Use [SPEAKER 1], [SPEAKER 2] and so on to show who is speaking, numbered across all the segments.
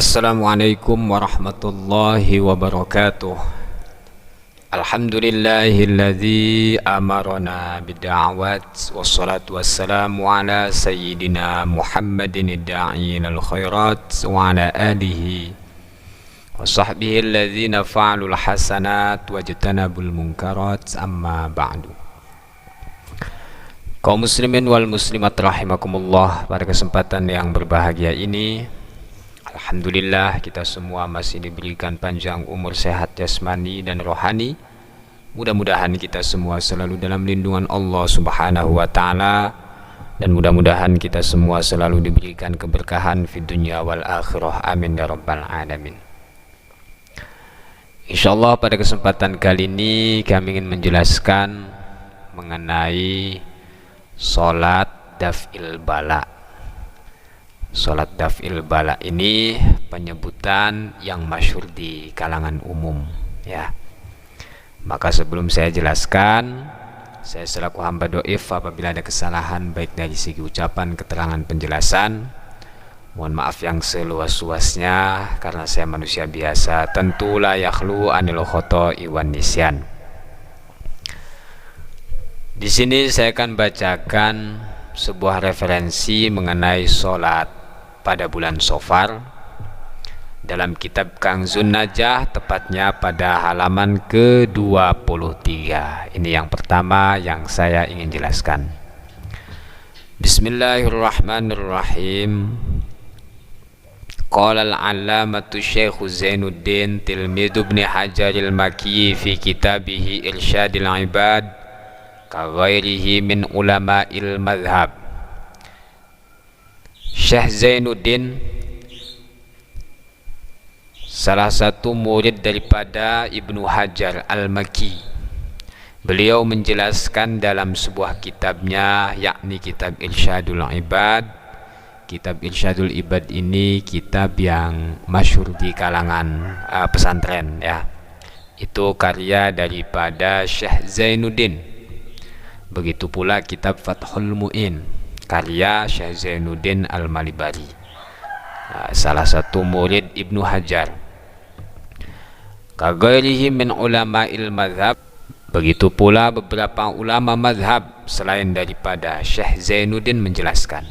[SPEAKER 1] Assalamualaikum warahmatullahi wabarakatuh. Alhamdulillahilladzi amarana bid'awat wassalatu wassalamu ala sayyidina Muhammadin ad-da'in al-khairat wa ala alihi wa sahbihi alladzina fa'alul hasanat wajtanabul munkarat, amma ba'du. Kaum muslimin wal muslimat rahimakumullah, pada kesempatan yang berbahagia ini alhamdulillah kita semua masih diberikan panjang umur, sehat jasmani dan rohani. Mudah-mudahan kita semua selalu dalam lindungan Allah Subhanahu wa taala, dan mudah-mudahan kita semua selalu diberikan keberkahan fid dunya wal akhirah. Amin ya rabbal alamin. Insyaallah pada kesempatan kali ini kami ingin menjelaskan mengenai salat daf'il bala. Salat daf'il bala ini penyebutan yang masyhur di kalangan umum, ya. Maka sebelum saya jelaskan, saya selaku hamba doif apabila ada kesalahan baik dari segi ucapan, keterangan, penjelasan, mohon maaf yang seluas-luasnya karena saya manusia biasa, tentu la yakhlu anil khoto'i wan nisyan. Di sini saya akan bacakan sebuah referensi mengenai sholat pada bulan Safar dalam kitab Kanzun Najah, tepatnya pada halaman ke-23. Ini yang pertama yang saya ingin jelaskan. Bismillahirrahmanirrahim. Qala al-allamatu Syekh Zainuddin tilmidhu Ibnu Hajar al-Makki fi kitabih Irsyadil Ibad ka ghairihi min ulama'il madhab. Syekh Zainuddin salah satu murid daripada Ibnu Hajar al-Makki. Beliau menjelaskan dalam sebuah kitabnya, yakni kitab Irsyadul Ibad. Kitab Irsyadul Ibad ini kitab yang masyhur di kalangan pesantren, ya. Itu karya daripada Syekh Zainuddin. Begitu pula kitab Fathul Mu'in, karya Syekh Zainuddin Al-Malibari, salah satu murid Ibnu Hajar. Kaghairihi min ulama'il madhab, begitu pula beberapa ulama madhab selain daripada Syekh Zainuddin menjelaskan.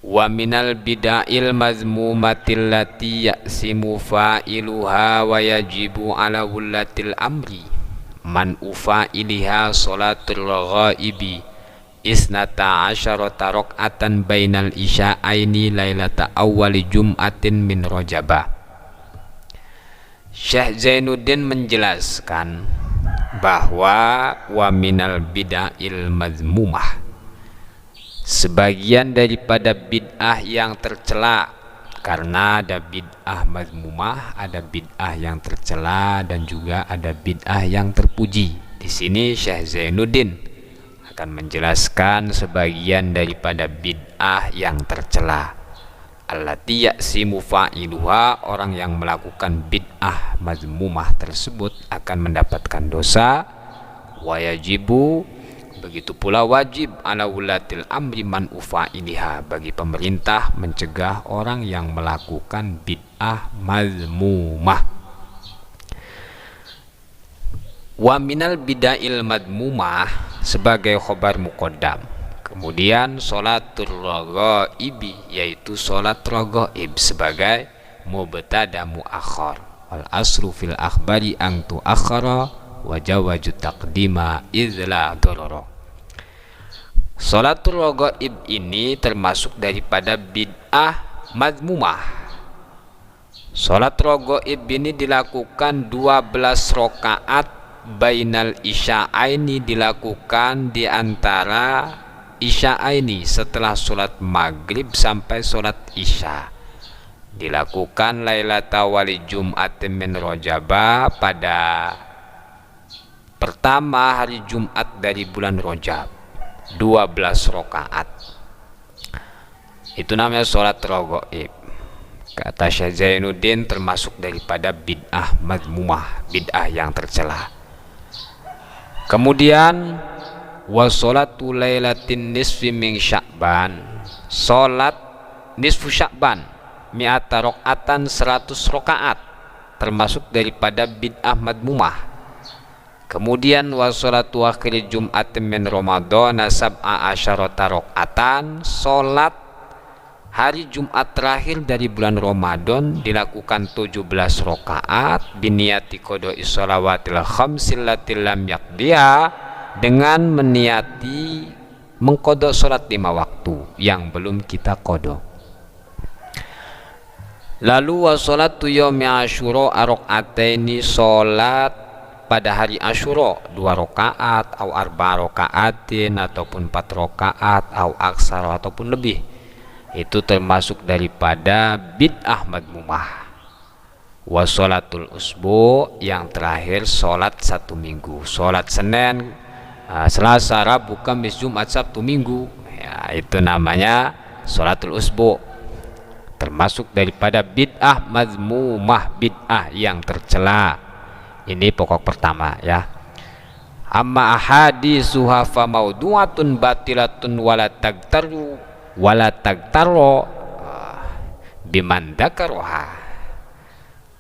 [SPEAKER 1] Wa minal bid'il mazmumatil lati ya'simu fa'iluha wa yajibu ala wullatil amri man ufa'iliha salatul ghaibi isnata asyarata rok'atan bainal isya'aini lailata awwali jum'atin min Rajabah. Syekh Zainuddin menjelaskan bahwa wa minal bid'il mazmumah, sebagian daripada bid'ah yang tercela, karena ada bid'ah mazmumah, ada bid'ah yang tercela dan juga ada bid'ah yang terpuji. Di sini Syekh Zainuddin akan menjelaskan sebagian daripada bid'ah yang tercela. Allati ya'simu fa'iluha, orang yang melakukan bid'ah mazmumah tersebut akan mendapatkan dosa. Wa yajibu, begitu pula wajib ala wulatil amri man ufa'iliha, bagi pemerintah mencegah orang yang melakukan bid'ah mazmumah. Wa minal bid'il madmumah sebagai khobar muqaddam. Kemudian sholatul ragaibi, yaitu sholat ragaib sebagai mubtada muakhar. Wal asru fil akhbari ang tuakhara wa jawaju taqdima idla dororo. Sholatul ragaib ini termasuk daripada bid'ah mazmumah. Sholat ragaib ini dilakukan 12 rakaat bainal isya'aini, dilakukan di antara isya'aini, setelah sholat maghrib sampai sholat isya. Dilakukan lailata wali jum'atin min Rajabah, pada pertama hari Jumat dari bulan Rajab, 12 rakaat. Itu namanya sholat ragaib. Kata Syekh Zainuddin termasuk daripada bid'ah mazmumah, bid'ah yang tercela. Kemudian wa sholatu lailatin nisfi min Sya'ban, sholat nisfu Sya'ban, mi'ata rakaatan 100 rakaat, termasuk daripada bid'ah madmumah. Kemudian wa sholatu akhir Jum'atin min Ramadan sab'a asyarata rakaatan, salat hari Jumat terakhir dari bulan Ramadan dilakukan 17 rakaat biniyati qada'i sholawatil khamsil lati lam yaqdiha, dengan meniati mengqada salat 5 waktu yang belum kita qada. Lalu wa sholatu yaumi asyura raka'ataini, salat pada hari Asyura 2 rakaat atau 4 rakaatin ataupun 4 rakaat atau aksar ataupun lebih. Itu termasuk daripada bid'ah madmumah. Wa sholatul usbu, yang terakhir salat 1 minggu, salat Senin, Selasa, Rabu, Kamis, Jumat, Sabtu, Minggu, ya, itu namanya sholatul usbu, termasuk daripada bid'ah madmumah, bid'ah yang tercela. Ini pokok pertama ya. Amma ahaditsuha fa maudu'atun batilatun wala tagtaru biman dzakaraha.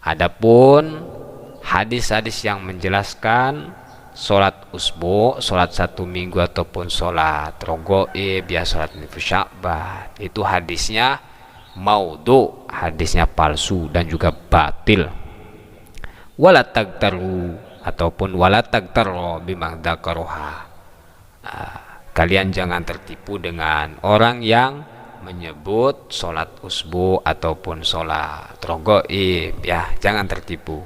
[SPEAKER 1] Adapun hadis-hadis yang menjelaskan salat usbu, salat 1 minggu ataupun salat rogoib, ya salat nisfu Sya'ban, itu hadisnya maudhu, hadisnya palsu dan juga batil. Wala tagtaru ataupun wala tagtaru biman dzakaraha. Kalian jangan tertipu dengan orang yang menyebut sholat usbu ataupun sholat rogoib, ya, jangan tertipu.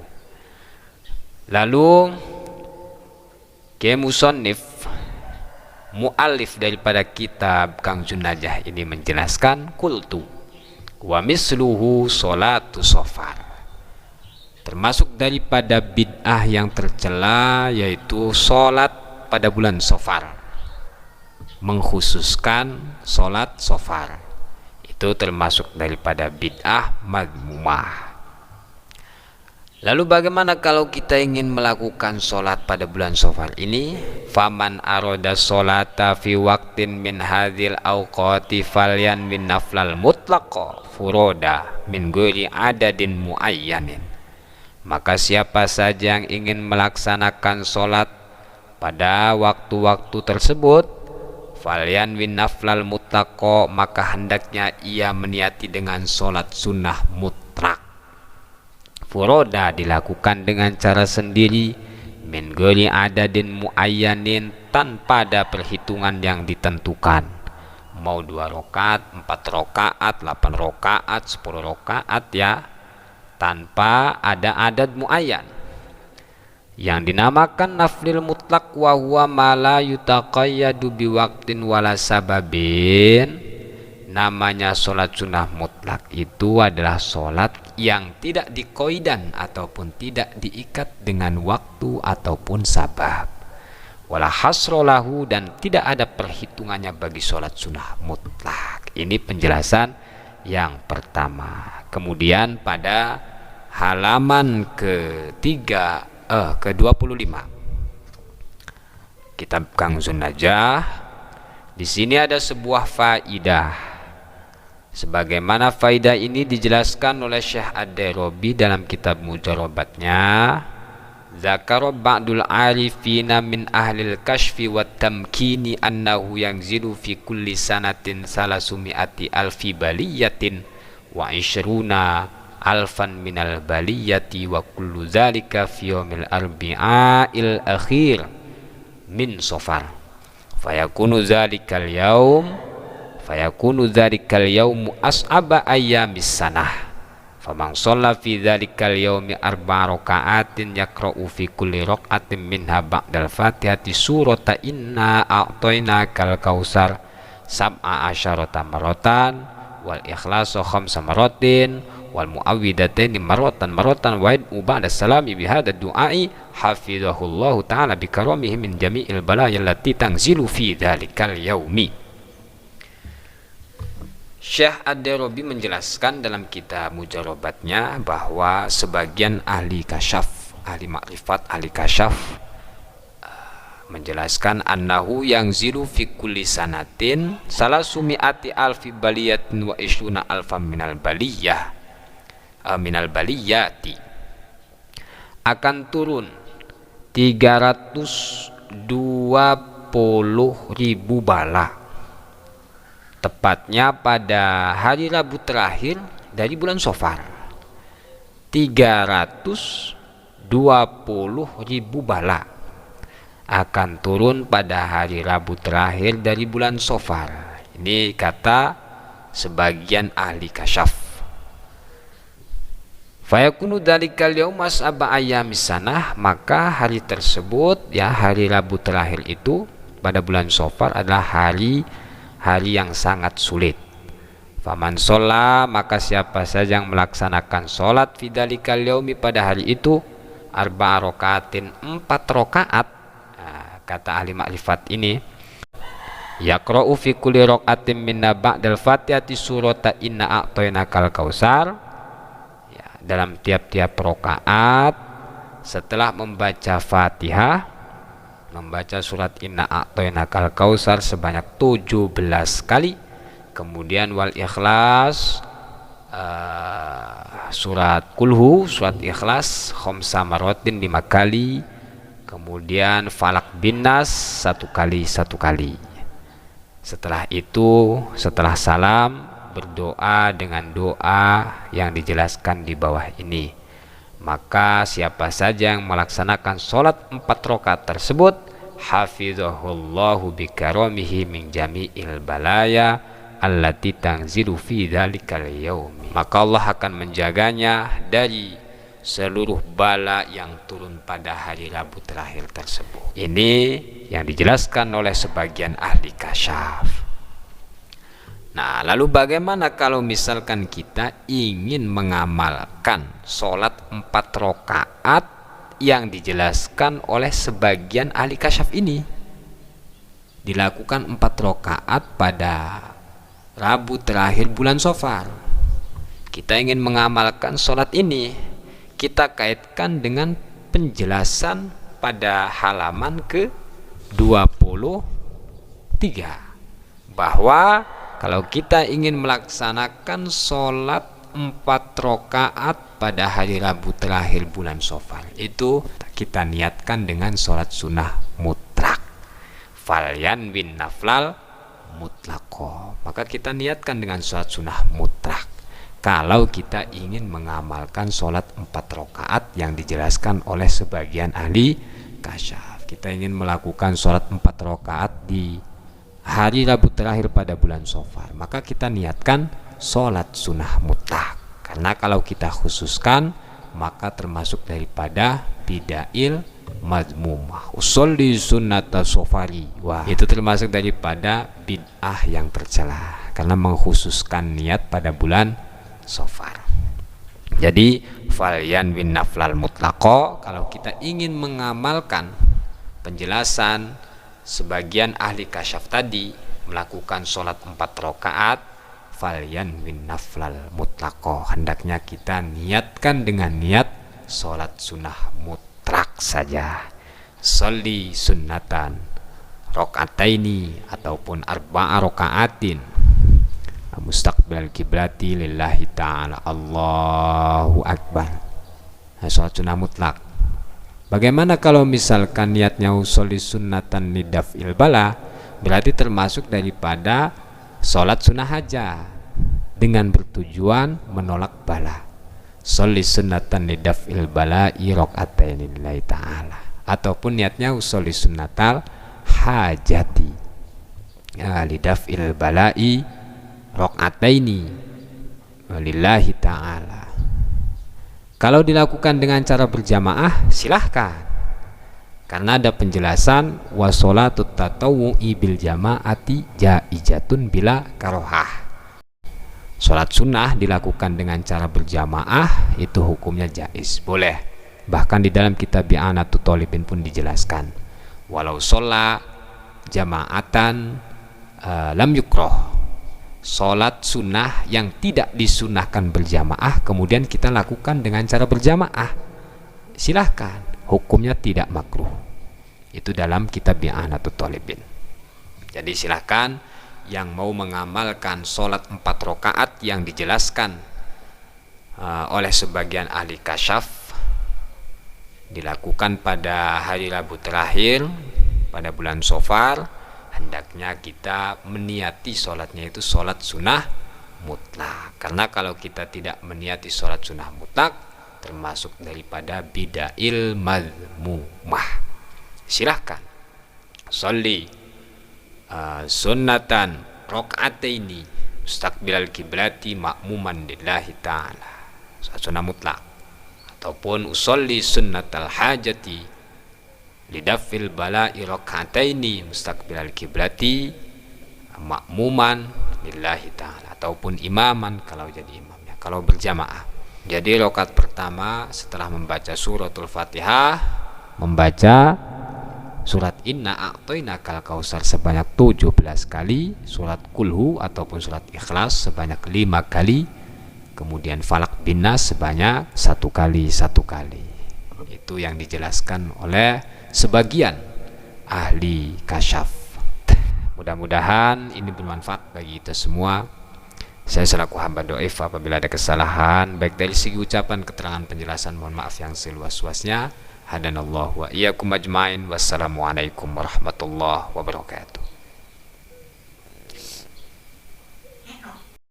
[SPEAKER 1] Lalu musannif muallif daripada kitab Kanzun Najah ini menjelaskan qultu wa misluhu sholatu safar, termasuk daripada bid'ah yang tercela yaitu sholat pada bulan Safar, mengkhususkan sholat Safar, itu termasuk daripada bid'ah madmumah. Lalu bagaimana kalau kita ingin melakukan sholat pada bulan Safar ini? Faman aroda sholata fi waqtin min hadhil awqati falyan min naflal mutlaqa furoda min ghairi adadin muayyanin. Maka siapa saja yang ingin melaksanakan sholat pada waktu-waktu tersebut, falyan win naflal mutlaqo, maka hendaknya ia meniati dengan sholat sunnah mutlak. Furoda, dilakukan dengan cara sendiri, min ghairi adadin muayyanin, tanpa ada perhitungan yang ditentukan, mau 2 rakaat, 4 rakaat, 8 rakaat, 10 rakaat, ya, tanpa ada adad muayyan. Yang dinamakan naflil mutlak wa huwa ma la yutaqayyadu biwaqtin wala sababin, namanya sholat sunnah mutlak itu adalah sholat yang tidak dikoidan ataupun tidak diikat dengan waktu ataupun sabab, wala hasrolahu, dan tidak ada perhitungannya bagi sholat sunnah mutlak. Ini penjelasan yang pertama. Kemudian pada halaman ke-25 kitab Kanzun Najah, di sini ada sebuah faidah. Sebagaimana faidah ini dijelaskan oleh Syekh Ad-Darabi dalam kitab Mujarobatnya. Zakara ba'dul arifina min ahlil kashfi wa tamkini annahu yanzilu fi kulli sanatin salasumi'ati alfi baliyatin wa ishruna alfan minal baliyati wa kullu zalika fi yaumil arbi'il akhir min Safar, fayakunu zalikal yawmu as'aba ayyamis sanah, faman shalla fi zalikal yawmi 4 raka'atin yaqra'u fi kulli raka'atin minha ba'dal fatihati surata inna a'tainakal kausar sab'a asyarata maratan wal ikhlasu 5 maratin wal muawwidataini maratan wa yad'u ba'da salami bihadza du'ai hafizahullahu ta'ala bi karamihi min jami'il balaya allati tanzilu fi dzalikal yaumi. Syekh Ad-Darabi menjelaskan dalam kitab Mujarobatnya bahwa sebagian ahli kasyaf, ahli makrifat, ahli kasyaf menjelaskan annahu yang zilu fi kulli sanatin salasumi'ati alfi baliyatin wa ishruna alfam minal baliyah, minal baliyati, akan turun 320.000 bala, tepatnya pada hari Rabu terakhir dari bulan Safar. 320.000 bala akan turun pada hari Rabu terakhir dari bulan Safar. Ini kata sebagian ahli kasyaf. Fayakunu dalikal yaum as'aba ayyamis sanah, maka hari tersebut, ya hari Rabu terakhir itu pada bulan Safar adalah hari yang sangat sulit. Faman sholla, maka siapa saja yang melaksanakan sholat fidalikal yaumi pada hari itu, arba'a rakaatin, 4 rakaat. Kata ahli makrifat ini, yaqra'u fi kulli rakaatin minna ba'dal fatihati surata inna a'tainakal kausar. Dalam tiap-tiap rakaat setelah membaca Fatihah, membaca surat Inna A'tainakal Kausar sebanyak 17 kali, kemudian wal Ikhlas, surat Kulhu, surat Ikhlas khamsa maratin, 5 kali, kemudian Falak bin Nas 1 kali. Setelah itu, setelah salam, berdoa dengan doa yang dijelaskan di bawah ini. Maka siapa saja yang melaksanakan sholat 4 rakaat tersebut, hafizahullahu bikaramihi min jami'il balaya allati tanzilu fi dzalikal yaumi, maka Allah akan menjaganya dari seluruh bala yang turun pada hari Rabu terakhir tersebut. Ini yang dijelaskan oleh sebagian ahli kasyaf. Nah, lalu bagaimana kalau misalkan kita ingin mengamalkan sholat 4 rakaat yang dijelaskan oleh sebagian ahli kasyaf ini? Dilakukan 4 rakaat pada Rabu terakhir bulan Safar. Kita ingin mengamalkan sholat ini, kita kaitkan dengan penjelasan pada halaman ke-23 bahwa kalau kita ingin melaksanakan sholat 4 rakaat pada hari Rabu terakhir bulan Safar, itu kita niatkan dengan sholat sunnah mutlak, falyan bin naflal mutlako. Maka kita niatkan dengan sholat sunnah mutlak kalau kita ingin mengamalkan sholat 4 rakaat yang dijelaskan oleh sebagian ahli kasyaf. Kita ingin melakukan sholat 4 rakaat di hari Rabu terakhir pada bulan Safar, maka kita niatkan sholat sunnah mutlak. Karena kalau kita khususkan, maka termasuk daripada bidail mazmumah, usolli sunnata safari. Wah, itu termasuk daripada bid'ah yang tercela karena mengkhususkan niat pada bulan Safar. Jadi falyan bin naflal mutlaqo, kalau kita ingin mengamalkan penjelasan sebagian ahli kasyaf tadi, melakukan sholat 4 rakaat, falyan bin naflal mutlaqo, hendaknya kita niatkan dengan niat sholat sunnah mutlak saja. Sholli sunnatan rakaataini ataupun arba'a rakaatin mustaqbil kiblati lillahi ta'ala, Allahu akbar. Nah, sholat sunnah mutlak. Bagaimana kalau misalkan niatnya usolli sunnatan lidaf'il bala, berarti termasuk daripada sholat sunnah haja dengan bertujuan menolak bala. Sholli sunnatan lidaf'il bala raq'ataini lillahi ta'ala, ataupun niatnya usolli sunnatal hajati lidaf'il bala'i raq'ataini lillahi ta'ala. Kalau dilakukan dengan cara berjamaah silahkan, karena ada penjelasan wa sholatut tatawwu'i bil jama'ati jaizatun bila karohah. Sholat sunnah dilakukan dengan cara berjamaah itu hukumnya jaiz, boleh. Bahkan di dalam kitab I'anatut Thalibin pun dijelaskan, walau sholat jama'atan lam yukroh. Sholat sunnah yang tidak disunahkan berjamaah kemudian kita lakukan dengan cara berjamaah, silahkan, hukumnya tidak makruh. Itu dalam kitab I'anatut Thalibin. Jadi silahkan yang mau mengamalkan sholat 4 rakaat yang dijelaskan oleh sebagian ahli kasyaf dilakukan pada hari Rabu terakhir pada bulan Safar, hendaknya kita meniati sholatnya itu sholat sunnah mutlak. Karena kalau kita tidak meniati sholat sunnah mutlak, termasuk daripada bid'ahil madmumah. Silahkan sholli sunnatan rakaataini mustaqbilal kiblati ma'muman lillahi ta'ala, sholat sunnah mutlak. Ataupun usolli sunnatal hajati lidafil bala'i rakaataini mustaqbilal kiblati ma'muman lillahi ta'ala, ataupun imaman kalau jadi imamnya, kalau berjamaah. Jadi rakaat pertama setelah membaca suratul Fatihah, membaca surat Inna A'thainakal Kautsar sebanyak 17 kali, surat Kulhu ataupun surat Ikhlas sebanyak 5 kali, kemudian Falak bin Nas sebanyak 1 kali. Itu yang dijelaskan oleh sebagian ahli kasyaf. Mudah-mudahan ini bermanfaat bagi kita semua. Saya selaku hamba dhaif apabila ada kesalahan baik dari segi ucapan, keterangan, penjelasan, mohon maaf yang seluas-luasnya. Hadanallahu wa iyyakum ajmain. Wassalamualaikum warahmatullahi wabarakatuh.